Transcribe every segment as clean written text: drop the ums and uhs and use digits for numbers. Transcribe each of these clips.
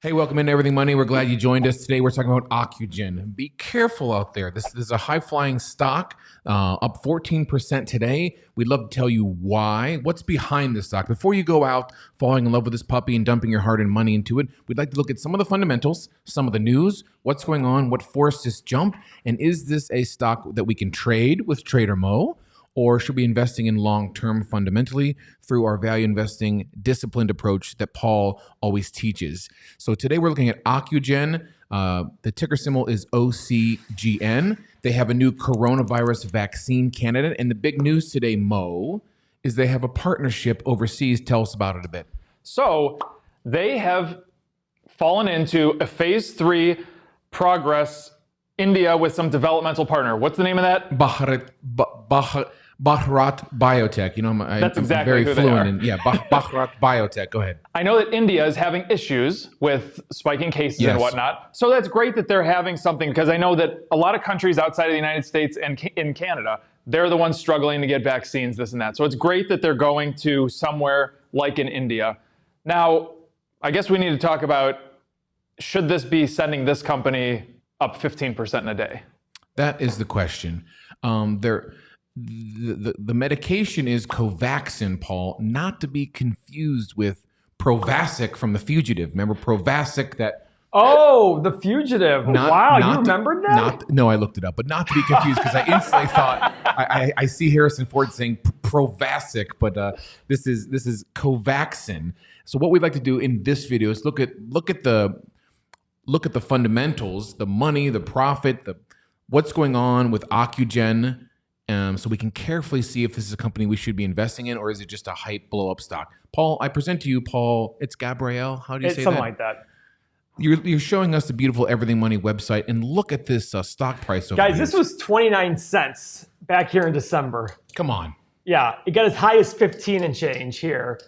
Hey, welcome into Everything Money. We're glad you joined us today. We're talking about Ocugen. Be careful out there. This is a high-flying stock, up 14% today. We'd love to tell you why. What's behind this stock? Before you go out falling in love with this puppy and dumping your hard-earned money into it, we'd like to look at some of the fundamentals, some of the news, what's going on, what forced this jump, and is this a stock that we can trade with Trader Mo? Or should we be investing in long-term fundamentally through our value investing disciplined approach that Paul always teaches? So today we're looking at Ocugen. The ticker symbol is OCGN. They have a new coronavirus vaccine candidate. And the big news today, Mo, is they have a partnership overseas. Tell us about it a bit. So they have fallen into a phase 3 progress India with some developmental partner. What's the name of that? Bharat Biotech. You know, That's exactly I'm very who they fluent are. in, Bharat Biotech. Go ahead. I know that India is having issues with spiking cases Yes. and whatnot. So that's great that they're having something, because I know that a lot of countries outside of the United States and in Canada, they're the ones struggling to get vaccines, this and that. So it's great that they're going to somewhere like in India. Now, I guess we need to talk about, should this be sending this company up 15% in a day? That is the question. The medication is Covaxin, Paul, not to be confused with Provasic from The Fugitive. Remember Provasic, that... Oh, The Fugitive. Wow, you remembered that? No, I looked it up, but not to be confused, because I instantly thought, I see Harrison Ford saying Provasic, but this is Covaxin. So what we'd like to do in this video is look at the fundamentals, the money, the profit, what's going on with Ocugen, so we can carefully see if this is a company we should be investing in, or is it just a hype blow-up stock. Paul, I present to you, Paul, it's Gabrielle. How do you say that? It's something like that. You're showing us the beautiful Everything Money website, and look at this stock price over Guys, here. this was 29 cents back here in December. Come on. Yeah, it got as high as 15 and change here,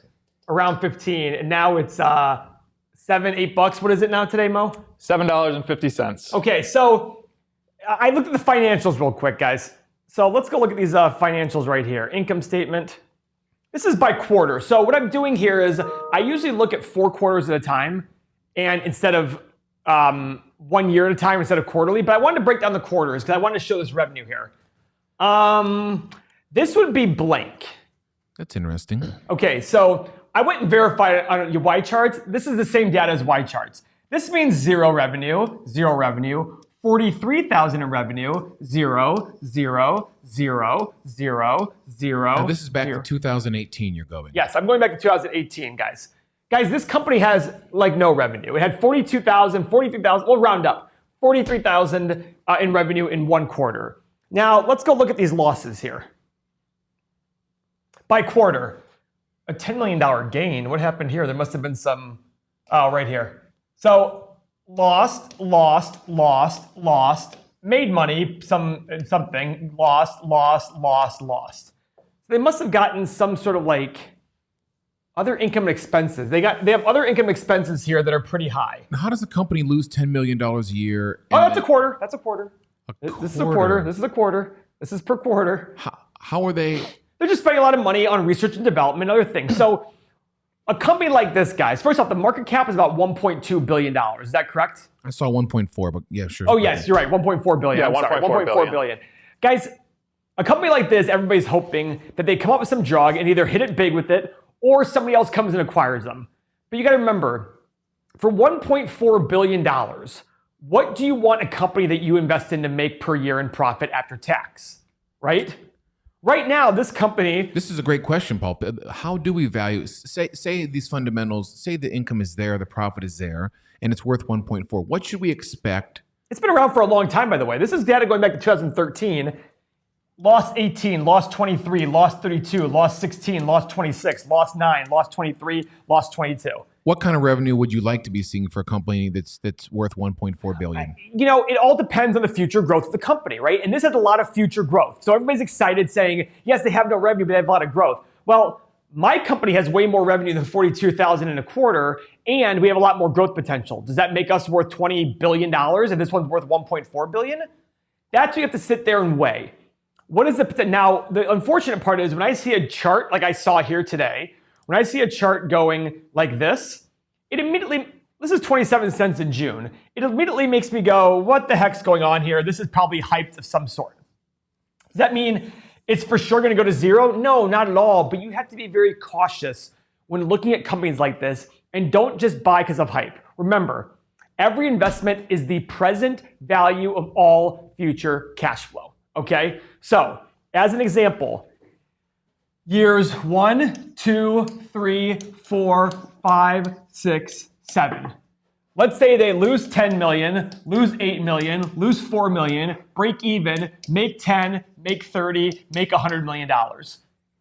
around 15, and now it's $7, $8. What is it now today, Mo? $7.50. Okay, so I looked at the financials real quick, guys. So let's go look at these financials right here. Income statement. This is by quarter. So what I'm doing here is I usually look at 4 quarters at a time, and instead of 1 year at a time instead of quarterly. But I wanted to break down the quarters because I wanted to show this revenue here. This would be blank. That's interesting. Okay, so I went and verified it on your Y charts. This is the same data as Y charts. This means zero revenue, 43,000 in revenue, 0, 0, 0, 0, 0. Now this is back 0. to 2018 you're going. Yes, I'm going back to 2018, guys. Guys, this company has like no revenue. It had 42,000, 43,000, we'll round up, 43,000 in revenue in 1 quarter. Now, let's go look at these losses here. By quarter, a $10 million gain. What happened here? There must have been some, right here. So lost, made money, something, lost. They must have gotten some sort of like other income and expenses. They have other income expenses here that are pretty high. Now, how does a company lose $10 million a year? Oh, that's a quarter. That's a quarter. This is a quarter. Quarter. This is a quarter. This is per quarter. How are they? They're just spending a lot of money on research and development and other things. So a company like this, guys, first off, the market cap is about $1.2 billion. Is that correct? I saw 1.4, but yeah, sure. Oh, yes, you're right. 1.4 billion. Yeah, I'm sorry, 1.4 billion. Guys, a company like this, everybody's hoping that they come up with some drug and either hit it big with it or somebody else comes and acquires them. But you got to remember, for $1.4 billion, what do you want a company that you invest in to make per year in profit after tax, right? Right now, this company... This is a great question, Paul. How do we value, say these fundamentals, say the income is there, the profit is there, and it's worth 1.4. What should we expect? It's been around for a long time, by the way. This is data going back to 2013. Lost 18, lost 23, lost 32, lost 16, lost 26, lost 9, lost 23, lost 22. What kind of revenue would you like to be seeing for a company that's worth 1.4 billion? You know, it all depends on the future growth of the company, right? And this has a lot of future growth. So everybody's excited saying, yes, they have no revenue, but they have a lot of growth. Well, my company has way more revenue than 42,000 in a quarter, and we have a lot more growth potential. Does that make us worth $20 billion and this one's worth 1.4 billion? That's what you have to sit there and weigh. What is the, now, the unfortunate part is when I see a chart like I saw here today, when I see a chart going like this, it immediately This is 27 cents in June. It immediately makes me go, what the heck's going on here? This is probably hyped of some sort. Does that mean it's for sure going to go to zero? No, not at all. But you have to be very cautious when looking at companies like this, and don't just buy because of hype. Remember, every investment is the present value of all future cash flow, okay? So, as an example, years 1, 2, 3, 4, 5, 6, 7. Let's say they lose 10 million, lose 8 million, lose 4 million, break even, make 10, make 30, make $100 million.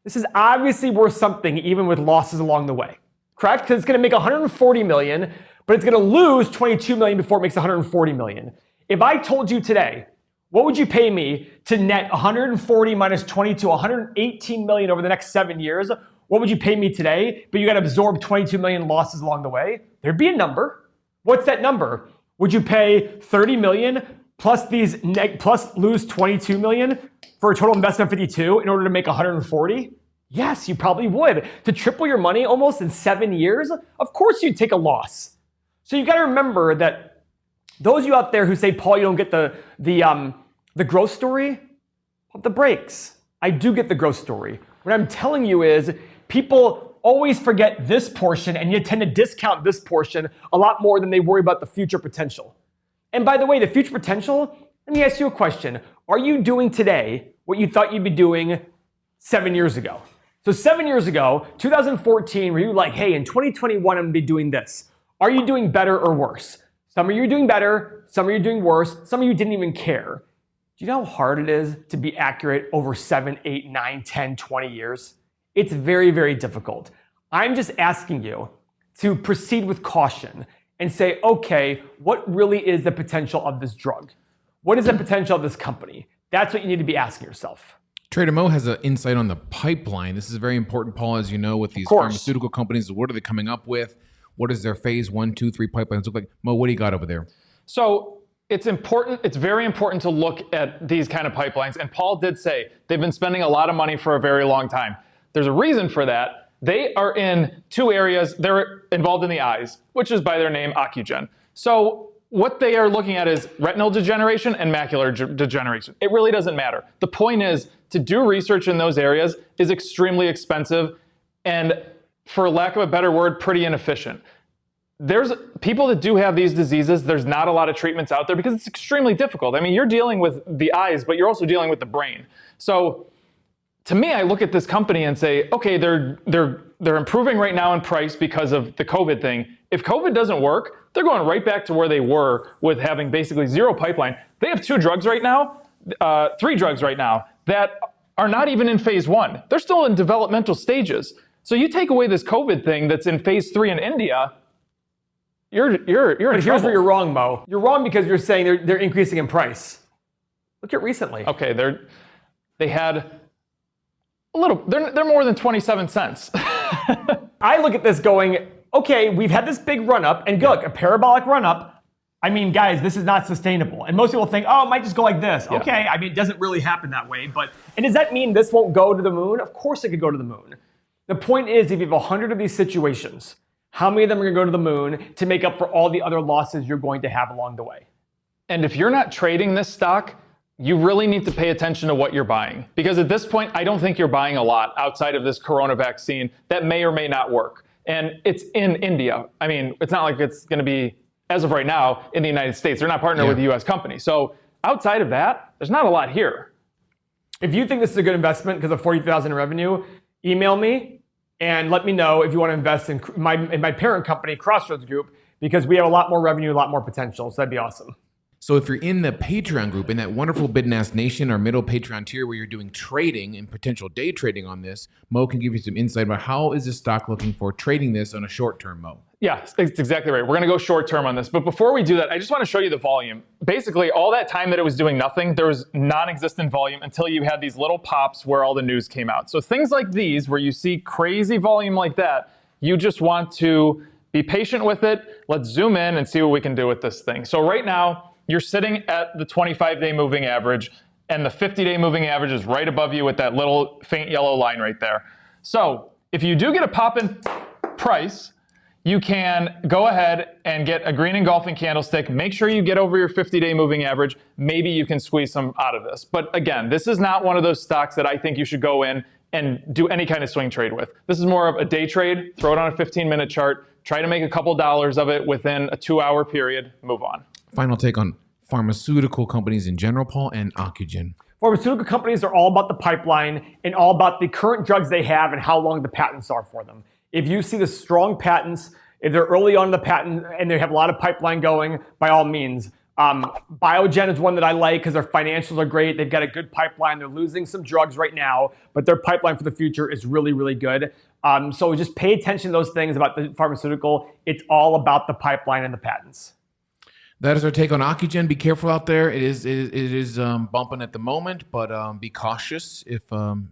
This is obviously worth something even with losses along the way, correct? Because it's going to make 140 million, but it's going to lose 22 million before it makes 140 million. If I told you today, what would you pay me to net 140 minus 22, 118 million over the next 7 years? What would you pay me today? But you got to absorb 22 million losses along the way. There'd be a number. What's that number? Would you pay 30 million plus plus lose 22 million for a total investment of 52 in order to make 140? Yes, you probably would. To triple your money almost in 7 years, of course you'd take a loss. So you got to remember that those of you out there who say, Paul, you don't get the growth story, pump the brakes. I do get the growth story. What I'm telling you is people always forget this portion, and you tend to discount this portion a lot more than they worry about the future potential. And by the way, the future potential, let me ask you a question. Are you doing today what you thought you'd be doing 7 years ago? So 7 years ago, 2014, were you like, hey, in 2021, I'm gonna be doing this? Are you doing better or worse? Some of you are doing better, some of you are doing worse, some of you didn't even care. Do you know how hard it is to be accurate over 7, 8, 9, 10, 20 years? It's very, very difficult. I'm just asking you to proceed with caution and say, okay, what really is the potential of this drug? What is the potential of this company? That's what you need to be asking yourself. Trader Mo has an insight on the pipeline. This is very important, Paul, as you know, with these pharmaceutical companies. What are they coming up with? What does their phase 1, 2, 3 pipelines look like? Mo, what do you got over there? So it's important. It's very important to look at these kind of pipelines. And Paul did say they've been spending a lot of money for a very long time. There's a reason for that. They are in 2 areas. They're involved in the eyes, which is by their name, Ocugen. So what they are looking at is retinal degeneration and macular degeneration. It really doesn't matter. The point is, to do research in those areas is extremely expensive and, for lack of a better word, pretty inefficient. There's people that do have these diseases, there's not a lot of treatments out there because it's extremely difficult. I mean, you're dealing with the eyes, but you're also dealing with the brain. So to me, I look at this company and say, okay, they're improving right now in price because of the COVID thing. If COVID doesn't work, they're going right back to where they were with having basically zero pipeline. They have 2 drugs right now, 3 drugs right now that are not even in phase 1. They're still in developmental stages. So you take away this COVID thing that's in phase 3 in India, you're in trouble. But here's where you're wrong, Mo. You're wrong because you're saying they're increasing in price. Look at recently. Okay, they had a little. They're more than 27 cents. I look at this going, okay, we've had this big run up, and look, a parabolic run up. I mean, guys, this is not sustainable. And most people think, oh, it might just go like this. Yeah. Okay, I mean, it doesn't really happen that way. And does that mean this won't go to the moon? Of course it could go to the moon. The point is, if you have 100 of these situations, how many of them are going to go to the moon to make up for all the other losses you're going to have along the way? And if you're not trading this stock, you really need to pay attention to what you're buying. Because at this point, I don't think you're buying a lot outside of this corona vaccine that may or may not work. And it's in India. I mean, it's not like it's going to be, as of right now, in the United States. They're not partnered with a U.S. company. So outside of that, there's not a lot here. If you think this is a good investment because of $40,000 in revenue, email me and let me know if you want to invest in my parent company, Crossroads Group, because we have a lot more revenue, a lot more potential. So that'd be awesome. So if you're in the Patreon group, in that wonderful Bid and Ask Nation, our middle Patreon tier where you're doing trading and potential day trading on this, Mo can give you some insight about how is the stock looking for trading this on a short term, Mo. Yeah, that's exactly right. We're going to go short term on this. But before we do that, I just want to show you the volume. Basically, all that time that it was doing nothing, there was non-existent volume until you had these little pops where all the news came out. So things like these, where you see crazy volume like that, you just want to be patient with it. Let's zoom in and see what we can do with this thing. So right now, you're sitting at the 25-day moving average, and the 50-day moving average is right above you with that little faint yellow line right there. So if you do get a pop in price, you can go ahead and get a green engulfing candlestick. Make sure you get over your 50-day moving average. Maybe you can squeeze some out of this. But again, this is not one of those stocks that I think you should go in and do any kind of swing trade with. This is more of a day trade. Throw it on a 15-minute chart. Try to make a couple dollars of it within a 2-hour period. Move on. Final take on pharmaceutical companies in general, Paul, and Ocugen. Pharmaceutical companies are all about the pipeline and all about the current drugs they have and how long the patents are for them. If you see the strong patents, if they're early on in the patent and they have a lot of pipeline going, by all means. Biogen is one that I like because their financials are great. They've got a good pipeline. They're losing some drugs right now, but their pipeline for the future is really, really good. So just pay attention to those things about the pharmaceutical. It's all about the pipeline and the patents. That is our take on Ocugen. Be careful out there. It is bumping at the moment, but be cautious.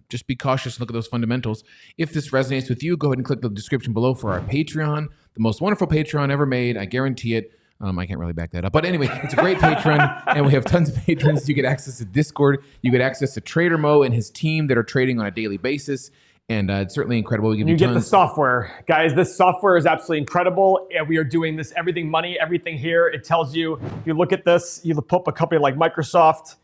Just be cautious. Look at those fundamentals. If this resonates with you, go ahead and click the description below for our Patreon, the most wonderful Patreon ever made. I guarantee it. I can't really back that up, but anyway, it's a great Patreon, and we have tons of patrons. You get access to Discord. You get access to Trader Mo and his team that are trading on a daily basis. And it's certainly incredible. We give you get the software. Guys, this software is absolutely incredible. And we are doing this everything money, everything here. It tells you, if you look at this, you pull up a company like Microsoft,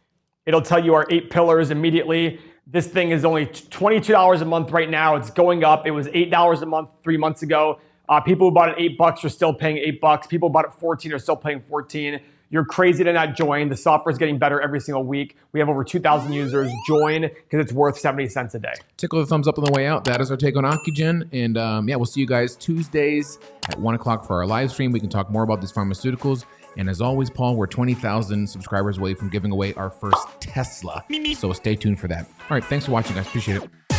it'll tell you our 8 pillars immediately. This thing is only $22 a month right now. It's going up. It was $8 a month 3 months ago. People who bought it $8 are still paying $8. People who bought it 14 are still paying 14. You're crazy to not join. The software is getting better every single week. We have over 2,000 users. Join because it's worth 70 cents a day. Tickle the thumbs up on the way out. That is our take on Ocugen. And yeah, we'll see you guys Tuesdays at 1 o'clock for our live stream. We can talk more about these pharmaceuticals. And as always, Paul, we're 20,000 subscribers away from giving away our first Tesla. So stay tuned for that. All right, thanks for watching, guys. Appreciate it.